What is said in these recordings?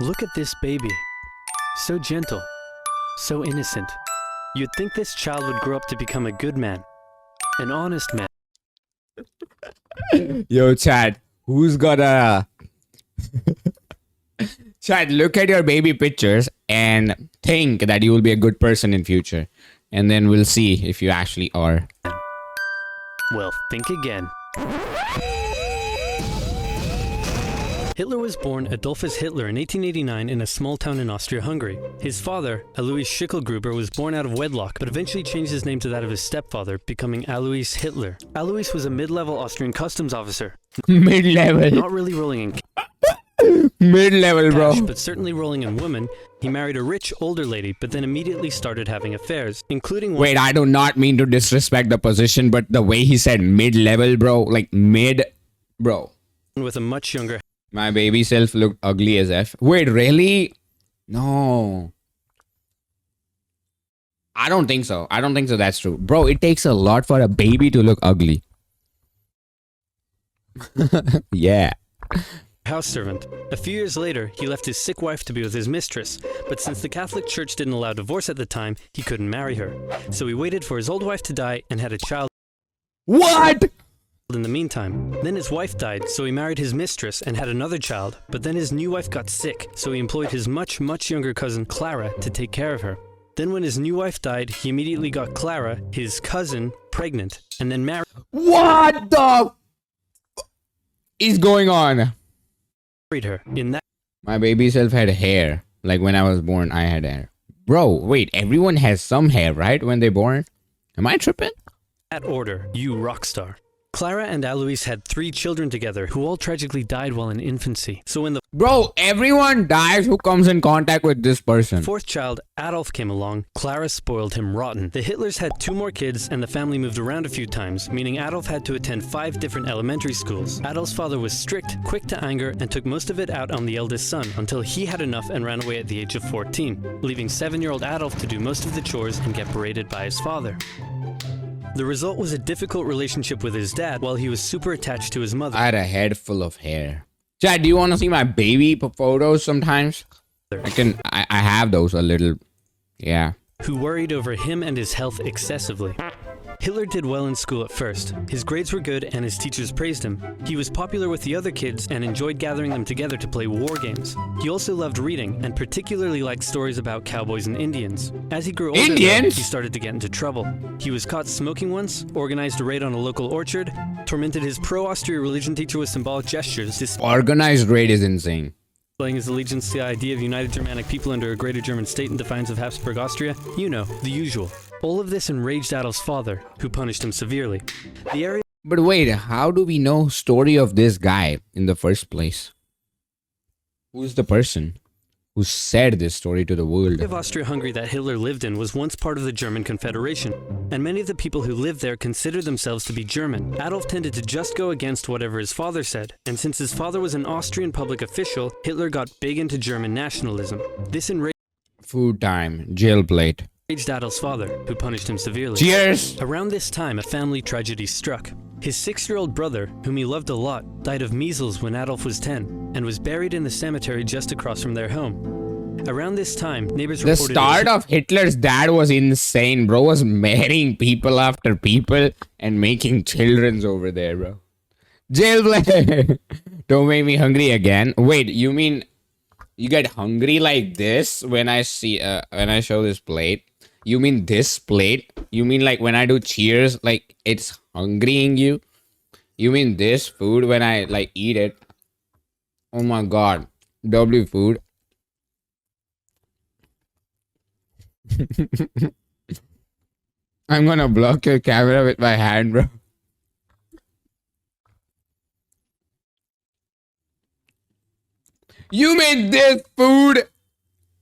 Look at this baby. So gentle. So innocent. You'd think this child would grow up to become a good man. An honest man. Yo, Chad, who's gonna... Chad, look at your baby pictures and think that you will be a good person in future. And then we'll see if you actually are. Well, think again. Hitler was born Adolphus Hitler in 1889 in a small town in Austria-Hungary. His father, Alois Schicklgruber, was born out of wedlock, but eventually changed his name to that of his stepfather, becoming Alois Hitler. Alois was a mid-level Austrian customs officer. Mid-level. Not really rolling in Mid-level, cash, bro. but certainly rolling in women. He married a rich, older lady, but then immediately started having affairs, including one... Wait, I do not mean to disrespect the position, but the way he said mid-level, bro, like mid, bro. with a much younger... My baby self looked ugly as F. Wait, really? No. I don't think so. I don't think so. That's true. Bro, it takes a lot for a baby to look ugly. Yeah. house servant. A few years later, he left his sick wife to be with his mistress, but since the Catholic Church didn't allow divorce at the time, he couldn't marry her. So he waited for his old wife to die and had a child. What? In the meantime. Then his wife died, so he married his mistress and had another child, but then his new wife got sick, so he employed his much younger cousin Clara to take care of her. Then when his new wife died, he immediately got Clara, his cousin, pregnant, and then married What is going on? her. In that My baby self had hair. Like when I was born, I had hair. Bro, wait, everyone has some hair, right? When they're born? Am I tripping? order, you rock star. Clara and Alois had 3 children together who all tragically died while in infancy. So when the Bro, everyone dies who comes in contact with this person. 4th child, Adolf, came along, Clara spoiled him rotten. The Hitlers had 2 more kids and the family moved around a few times, meaning Adolf had to attend 5 different elementary schools. Adolf's father was strict, quick to anger, and took most of it out on the eldest son until he had enough and ran away at the age of 14, leaving 7-year-old Adolf to do most of the chores and get berated by his father. The result was a difficult relationship with his dad while he was super attached to his mother. I had a head full of hair. Chad, do you want to see my baby photos sometimes? I have those a little. Yeah. Who worried over him and his health excessively. Hitler did well in school at first. His grades were good and his teachers praised him. He was popular with the other kids and enjoyed gathering them together to play war games. He also loved reading and particularly liked stories about cowboys and Indians. As he grew older, Indians? he started to get into trouble. He was caught smoking once, organized a raid on a local orchard, tormented his pro-Austria religion teacher with symbolic gestures, Organized raid is insane. displaying his allegiance to the idea of united Germanic people under a greater German state in defiance of Habsburg Austria. You know, the usual. All of this enraged Adolf's father, who punished him severely. The area But wait, how do we know story of this guy in the first place? Who's the person who said this story to the world? of Austria-Hungary that Hitler lived in was once part of the German Confederation, and many of the people who lived there considered themselves to be German. Adolf tended to just go against whatever his father said, and since his father was an Austrian public official, Hitler got big into German nationalism. This enraged Food time, jail plate. Adolf's father, who punished him severely. Cheers! Around this time, a family tragedy struck. His 6-year-old brother, whom he loved a lot, died of measles when Adolf was 10, and was buried in the cemetery just across from their home. Around this time, neighbors The reported... start of Hitler's dad was insane, bro. Was marrying people after people and making children's over there, bro. Jailblade! Don't make me hungry again. Wait, you mean you get hungry like this when I see when I show this plate? You mean this plate? You mean like when I do cheers, like it's hungrying you? You mean this food when I like eat it? Oh my god. W food. I'm gonna block your camera with my hand, bro. You made this food?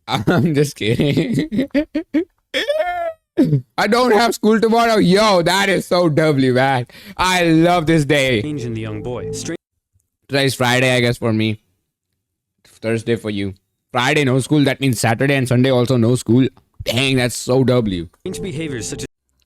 I'm just kidding. I don't have school tomorrow. Yo, that is so W, man. I love this day. Change in the young boy. Today's Friday, I guess, for me. Thursday for you. Friday, no school. That means Saturday and Sunday also no school. Dang, that's so W. Strange behaviors such as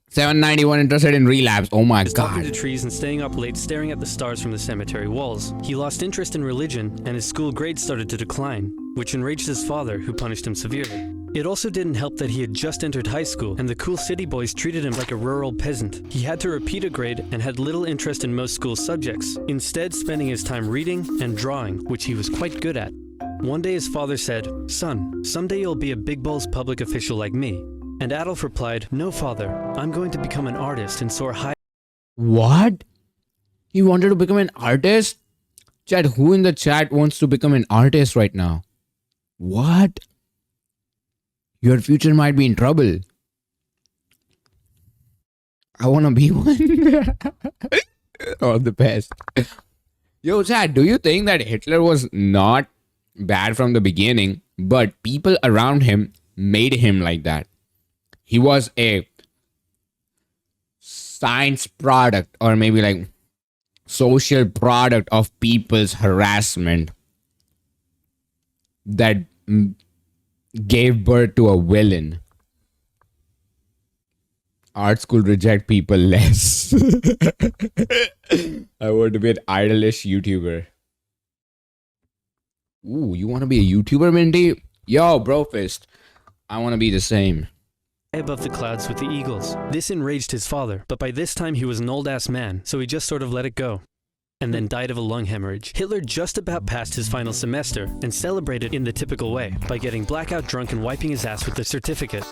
791 interested in relapse. Oh my talking to god. trees and staying up late staring at the stars from the cemetery walls. He lost interest in religion and his school grades started to decline. which enraged his father, who punished him severely. It also didn't help that he had just entered high school, and the cool city boys treated him like a rural peasant. He had to repeat a grade and had little interest in most school subjects, instead spending his time reading and drawing, which he was quite good at. One day his father said, "Son, someday you'll be a big balls public official like me." And Adolf replied, "No, father, I'm going to become an artist and soar high." What? He wanted to become an artist? Chat, who in the chat wants to become an artist right now? What? Your future might be in trouble. I want to be one. All the best. Yo, chat, do you think that Hitler was not bad from the beginning, but people around him made him like that? He was a science product, or maybe like social product of people's harassment that gave birth to a villain. Art school reject people less. I want to be an idolish YouTuber. Ooh, you want to be a YouTuber, Mindy? Yo, bro fist. I want to be the same. Above the clouds with the eagles. This enraged his father, but by this time he was an old-ass man, so he just sort of let it go. And then died of a lung hemorrhage. Hitler just about passed his final semester and celebrated in the typical way by getting blackout drunk and wiping his ass with the certificate.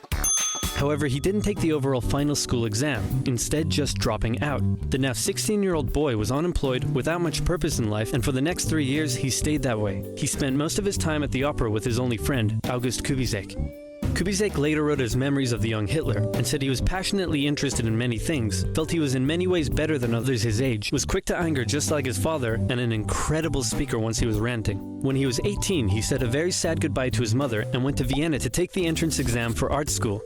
However, he didn't take the overall final school exam, instead just dropping out. The now 16-year-old boy was unemployed, without much purpose in life, and for the next 3 years he stayed that way. He spent most of his time at the opera with his only friend, August Kubizek. Kubizek later wrote his memories of the young Hitler and said he was passionately interested in many things, felt he was in many ways better than others his age, was quick to anger just like his father, and an incredible speaker once he was ranting. When he was 18, he said a very sad goodbye to his mother and went to Vienna to take the entrance exam for art school.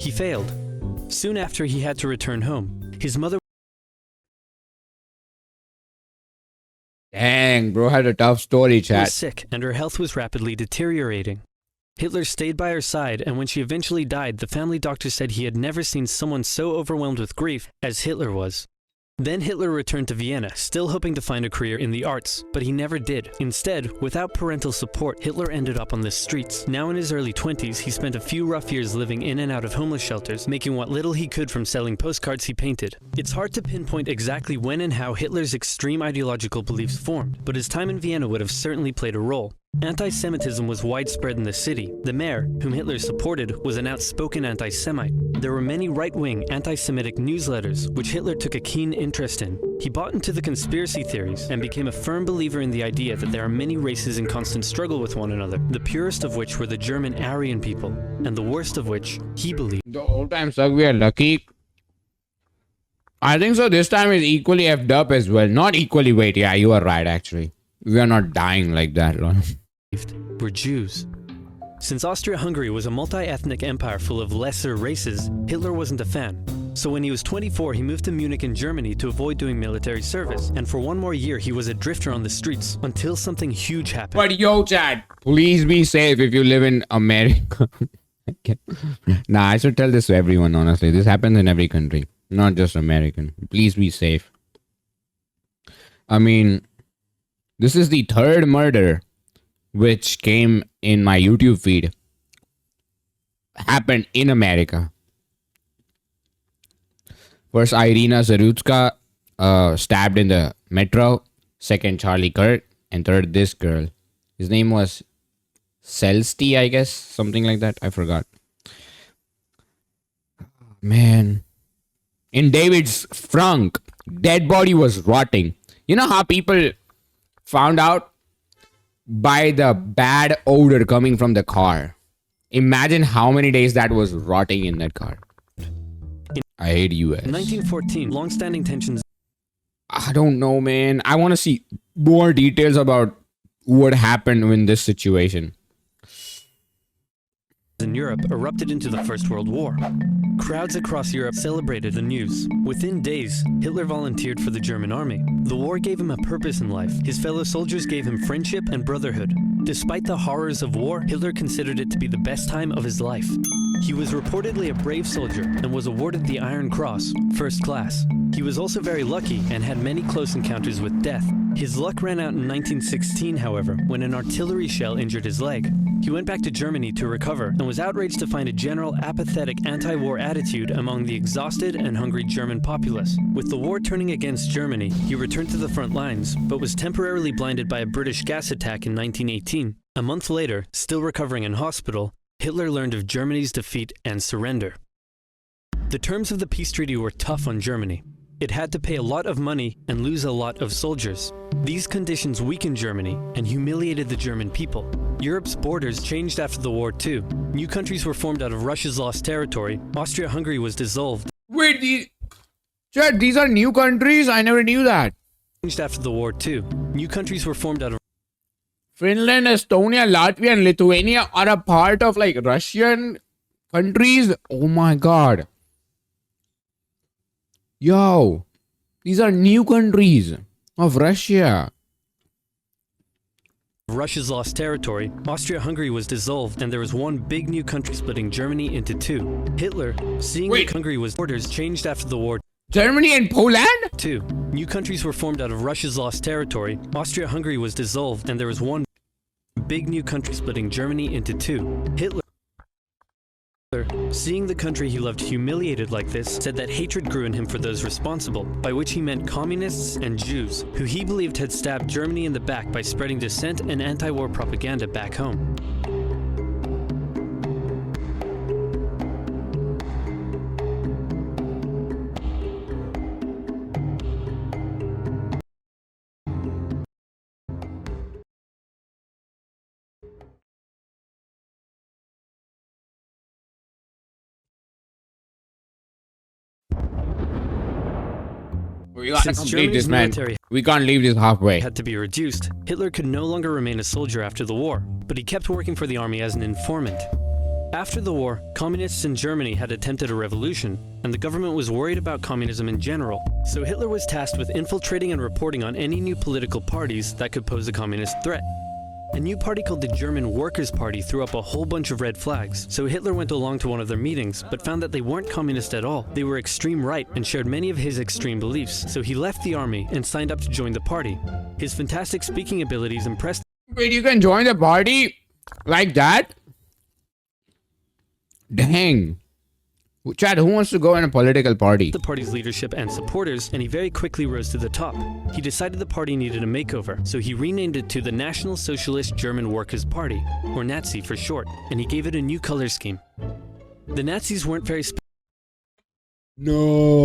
He failed. Soon after, he had to return home. His mother Dang, bro had a tough story, chat. was sick, and her health was rapidly deteriorating. Hitler stayed by her side, and when she eventually died, the family doctor said he had never seen someone so overwhelmed with grief as Hitler was. Then Hitler returned to Vienna, still hoping to find a career in the arts, but he never did. Instead, without parental support, Hitler ended up on the streets. Now in his early 20s, he spent a few rough years living in and out of homeless shelters, making what little he could from selling postcards he painted. It's hard to pinpoint exactly when and how Hitler's extreme ideological beliefs formed, but his time in Vienna would have certainly played a role. Anti-Semitism was widespread in the city. The mayor, whom Hitler supported, was an outspoken anti-Semite. There were many right-wing anti-Semitic newsletters, which Hitler took a keen interest in. He bought into the conspiracy theories and became a firm believer in the idea that there are many races in constant struggle with one another, the purest of which were the German Aryan people, and the worst of which, he believed. The whole time suck, we are lucky. I think so this time is equally effed up as well. Not equally, wait, yeah, you are right actually. We are not dying like that. Were Jews. Since Austria-Hungary was a multi-ethnic empire full of lesser races, Hitler wasn't a fan. So when he was 24, he moved to Munich in Germany to avoid doing military service. And for one more year, he was a drifter on the streets until something huge happened. But yo, chat, please be safe if you live in America. Nah, I should tell this to everyone, honestly. This happens in every country, not just American. Please be safe. I mean, this is the third murder which came in my YouTube feed. Happened in America. First, Irina Zarutska stabbed in the metro. Second, Charlie Kirk. And third, this girl. His name was Celsti, I guess. Something like that. I forgot. Man. In David's frunk, dead body was rotting. You know how people found out? By the bad odor coming from the car. Imagine how many days that was rotting in that car. I hate US. In 1914, long-standing tensions I don't know, man. I want to see more details about what happened in this situation. in Europe erupted into the First World War. Crowds across Europe celebrated the news. Within days, Hitler volunteered for the German army. The war gave him a purpose in life. His fellow soldiers gave him friendship and brotherhood. Despite the horrors of war, Hitler considered it to be the best time of his life. He was reportedly a brave soldier and was awarded the Iron Cross, first class. He was also very lucky and had many close encounters with death. His luck ran out in 1916, however, when an artillery shell injured his leg. He went back to Germany to recover and was outraged to find a general apathetic anti-war attitude among the exhausted and hungry German populace. With the war turning against Germany, he returned to the front lines, but was temporarily blinded by a British gas attack in 1918. A month later, still recovering in hospital, Hitler learned of Germany's defeat and surrender. The terms of the peace treaty were tough on Germany. It had to pay a lot of money and lose a lot of soldiers. These conditions weakened Germany and humiliated the German people. Europe's borders changed after the war too. New countries were formed out of Russia's lost territory. Austria-Hungary was dissolved. Wait, Chad, these are new countries? I never knew that. Changed after the war too. New countries were formed out of Finland, Estonia, Latvia, and Lithuania are a part of like Russian countries. Oh my god. Yo, these are new countries of Russia. Russia's lost territory. Austria-Hungary was dissolved and there was one big new country splitting Germany into two. Hitler, seeing that Hungary was borders changed after the war Germany and Poland? too. New countries were formed out of Russia's lost territory. Austria-Hungary was dissolved and there was one big new country splitting Germany into two. Hitler, seeing the country he loved humiliated like this, said that hatred grew in him for those responsible, by which he meant communists and Jews, who he believed had stabbed Germany in the back by spreading dissent and anti-war propaganda back home. We gotta Since complete Germany's this, man. military We can't leave this halfway. had to be reduced, Hitler could no longer remain a soldier after the war, but he kept working for the army as an informant. After the war, communists in Germany had attempted a revolution, and the government was worried about communism in general. So Hitler was tasked with infiltrating and reporting on any new political parties that could pose a communist threat. A new party called the German Workers' Party threw up a whole bunch of red flags, so Hitler went along to one of their meetings, but found that they weren't communist at all. They were extreme right and shared many of his extreme beliefs, so he left the army and signed up to join the party. His fantastic speaking abilities impressed Wait, you can join the party like that? Dang. Chad, who wants to go in a political party? the party's leadership and supporters, and he very quickly rose to the top. He decided the party needed a makeover, so he renamed it to the National Socialist German Workers' Party, or Nazi for short, and he gave it a new color scheme. The Nazis weren't very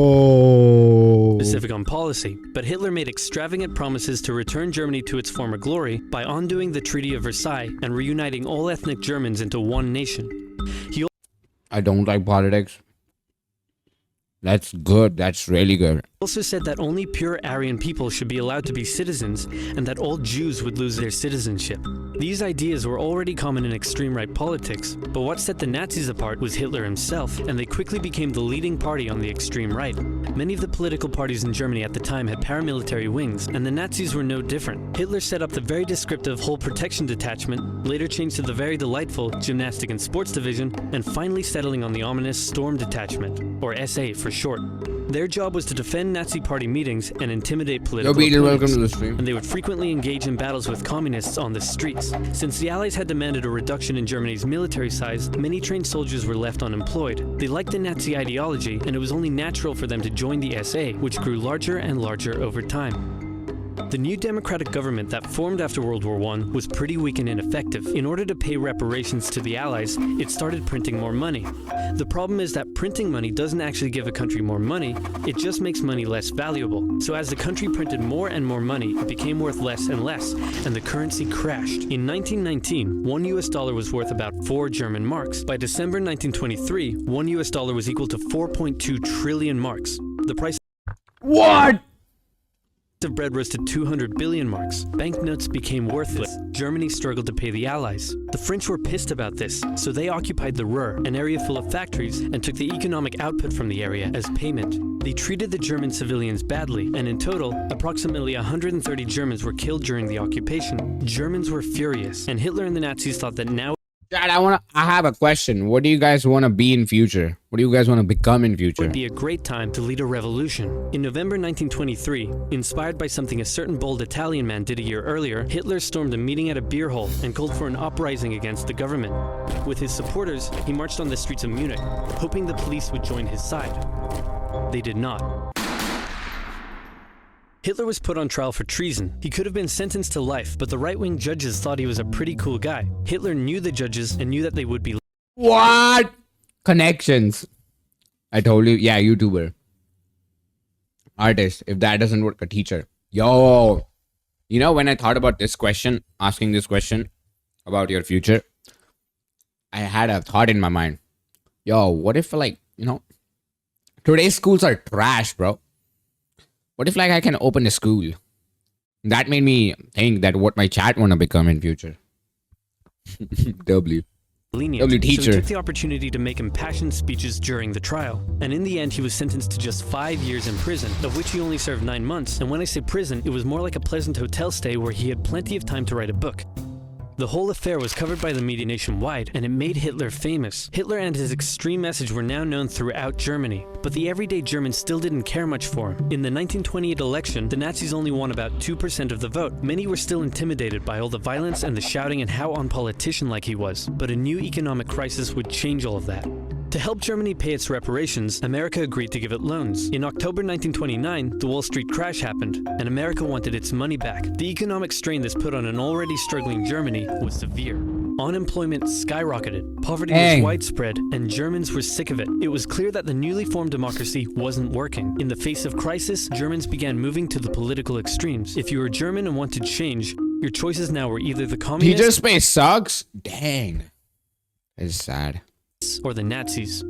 No. specific on policy, but Hitler made extravagant promises to return Germany to its former glory by undoing the Treaty of Versailles and reuniting all ethnic Germans into one nation. He I don't like politics. That's good. That's really good. also said that only pure Aryan people should be allowed to be citizens and that all Jews would lose their citizenship. These ideas were already common in extreme right politics, but what set the Nazis apart was Hitler himself, and they quickly became the leading party on the extreme right. Many of the political parties in Germany at the time had paramilitary wings, and the Nazis were no different. Hitler set up the very descriptive Whole Protection Detachment, later changed to the very delightful Gymnastic and Sports Division, and finally settling on the ominous Storm Detachment, or SA for short. Their job was to defend Nazi party meetings and intimidate political Yo, Beetle, welcome opponents, to the stream. and they would frequently engage in battles with communists on the streets. Since the Allies had demanded a reduction in Germany's military size, many trained soldiers were left unemployed. They liked the Nazi ideology, and it was only natural for them to join the SA, which grew larger and larger over time. The new democratic government that formed after World War I was pretty weak and ineffective. In order to pay reparations to the Allies, it started printing more money. The problem is that printing money doesn't actually give a country more money, it just makes money less valuable. So as the country printed more and more money, it became worth less and less, and the currency crashed. In 1919, one US dollar was worth about 4 German marks. By December 1923, one US dollar was equal to 4.2 trillion marks. The price What? of bread rose to 200 billion marks. Banknotes became worthless. Germany struggled to pay the Allies. The French were pissed about this, so they occupied the Ruhr, an area full of factories, and took the economic output from the area as payment. They treated the German civilians badly, and in total, approximately 130 Germans were killed during the occupation. Germans were furious, and Hitler and the Nazis thought that now Dad, I have a question. What do you guys want to be in future? What do you guys want to become in future? Would be a great time to lead a revolution. In November 1923, inspired by something a certain bold Italian man did a year earlier, Hitler stormed a meeting at a beer hall and called for an uprising against the government. With his supporters, he marched on the streets of Munich, hoping the police would join his side. They did not. Hitler was put on trial for treason. He could have been sentenced to life, but the right-wing judges thought he was a pretty cool guy. Hitler knew the judges and knew that they would be... What? Connections. I told you. Yeah, YouTuber. Artist. If that doesn't work, a teacher. Yo. You know, when I thought about this question, asking this question about your future, I had a thought in my mind. Yo, what if, like, you know, today's schools are trash, bro. What if, like, I can open a school? That made me think that what my chat want to become in future. W teacher. So he took the opportunity to make impassioned speeches during the trial. And in the end, he was sentenced to just 5 years in prison, of which he only served 9 months. And when I say prison, it was more like a pleasant hotel stay where he had plenty of time to write a book. The whole affair was covered by the media nationwide, and it made Hitler famous. Hitler and his extreme message were now known throughout Germany, but the everyday German still didn't care much for him. In the 1928 election, the Nazis only won about 2% of the vote. Many were still intimidated by all the violence and the shouting and how unpolitician-like he was, but a new economic crisis would change all of that. To help Germany pay its reparations, America agreed to give it loans. In October 1929, the Wall Street crash happened, and America wanted its money back. The economic strain this put on an already struggling Germany was severe. Unemployment skyrocketed, poverty was widespread, and Germans were sick of it. It was clear that the newly formed democracy wasn't working. In the face of crisis, Germans began moving to the political extremes. If you were German and wanted change, your choices now were either the communists... Teacher space sucks? Dang. It's sad. ...or the Nazis.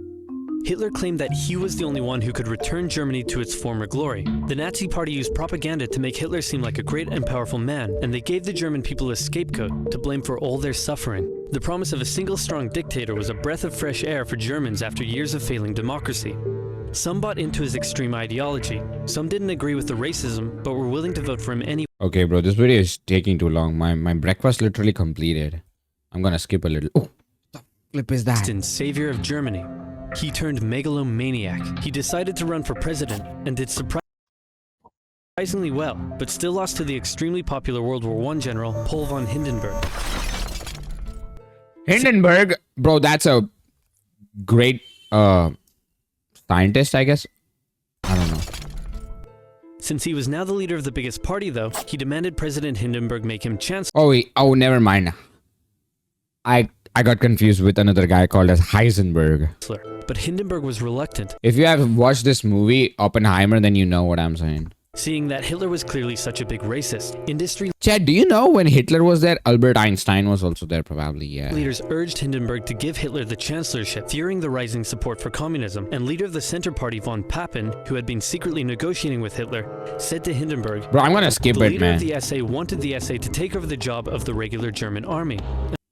Hitler claimed that he was the only one who could return Germany to its former glory. The Nazi Party used propaganda to make Hitler seem like a great and powerful man, and they gave the German people a scapegoat to blame for all their suffering. The promise of a single strong dictator was a breath of fresh air for Germans after years of failing democracy. Some bought into his extreme ideology. Some didn't agree with the racism, but were willing to vote for him anyway. Okay, bro, this video is taking too long. My breakfast literally completed. I'm gonna skip a little. Oh, what the flip is that? Savior of Germany. He turned megalomaniac. He decided to run for president and did surprisingly well, but still lost to the extremely popular World War I general Paul von Hindenburg. Hindenburg? Bro, that's a great scientist, I guess. I don't know. Since he was now the leader of the biggest party, though, he demanded President Hindenburg make him chancellor. Oh, wait. Oh, never mind. I got confused with another guy called as Heisenberg. But Hindenburg was reluctant. If you have watched this movie, Oppenheimer, then you know what I'm saying. Seeing that Hitler was clearly such a big racist, industry... Chad, do you know when Hitler was there, Albert Einstein was also there probably, yeah. Leaders urged Hindenburg to give Hitler the chancellorship, fearing the rising support for communism. And leader of the Center Party, von Papen, who had been secretly negotiating with Hitler, said to Hindenburg... Bro, I'm gonna skip it, man. The leader of the SA wanted the SA to take over the job of the regular German army.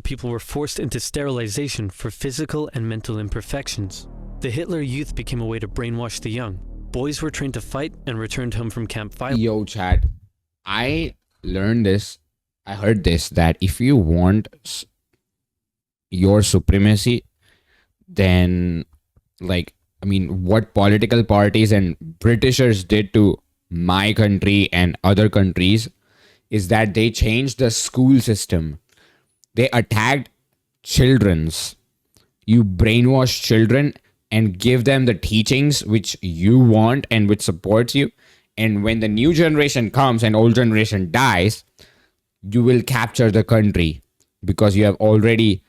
People were forced into sterilization for physical and mental imperfections. The Hitler Youth became a way to brainwash the young. Boys were trained to fight and returned home from camp violence. Yo, Chad, I learned this. I heard this, that if you want your supremacy, then, like, I mean, what political parties and Britishers did to my country and other countries is that they changed the school system. They attacked children's. You brainwash children and give them the teachings which you want and which supports you. And when the new generation comes and old generation dies, you will capture the country because you have already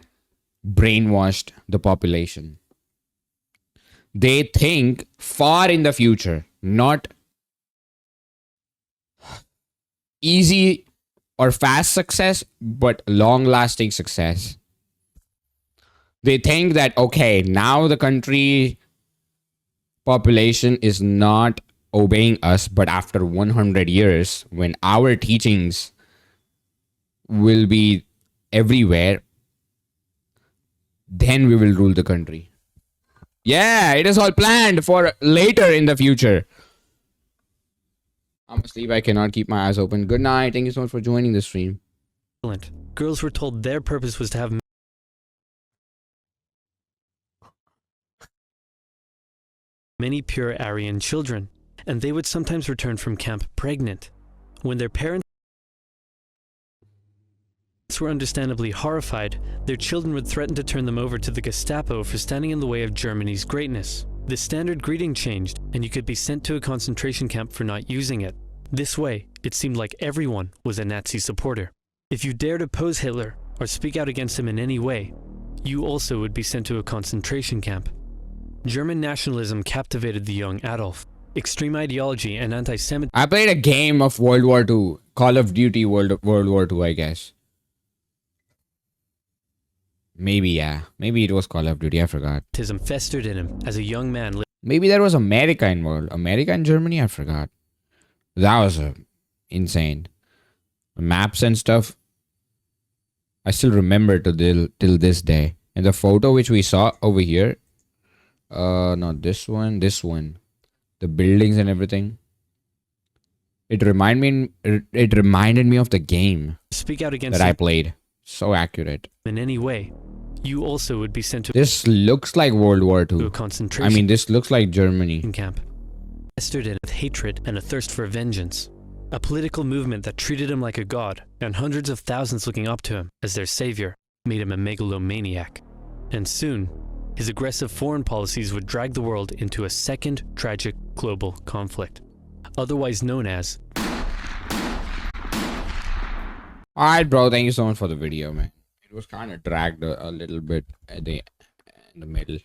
brainwashed the population. They think far in the future, not easy or fast success, but long-lasting success. They think that, okay, now the country population is not obeying us, but after 100 years, when our teachings will be everywhere, then we will rule the country. Yeah, it is all planned for later in the future. I'm asleep. I cannot keep my eyes open. Good night. Thank you so much for joining the stream. Girls were told their purpose was to have many pure Aryan children, and they would sometimes return from camp pregnant. When their parents were understandably horrified, their children would threaten to turn them over to the Gestapo for standing in the way of Germany's greatness. The standard greeting changed, and you could be sent to a concentration camp for not using it. This way, it seemed like everyone was a Nazi supporter. If you dared oppose Hitler or speak out against him in any way, you also would be sent to a concentration camp. German nationalism captivated the young Adolf. Extreme ideology and anti-Semitism I played a game of World War II. Call of Duty World War II, I guess. Maybe, yeah. Maybe it was Call of Duty, I forgot. festered in him as a young man. Maybe there was America involved. America and Germany, I forgot. That was insane. Maps and stuff. I still remember till this day. And the photo which we saw over here. Not this one. This one. The buildings and everything. It reminded me of the game Speak out against that I played. So accurate. in any way, you also would be sent to This looks like World War a II. concentration I mean, this looks like Germany. camp. Festered in with hatred and a thirst for vengeance. A political movement that treated him like a god, and hundreds of thousands looking up to him as their savior, made him a megalomaniac. And soon, his aggressive foreign policies would drag the world into a second tragic global conflict, otherwise known as... Alright, bro. Thank you so much for the video, man. It was kind of dragged a little bit in the middle.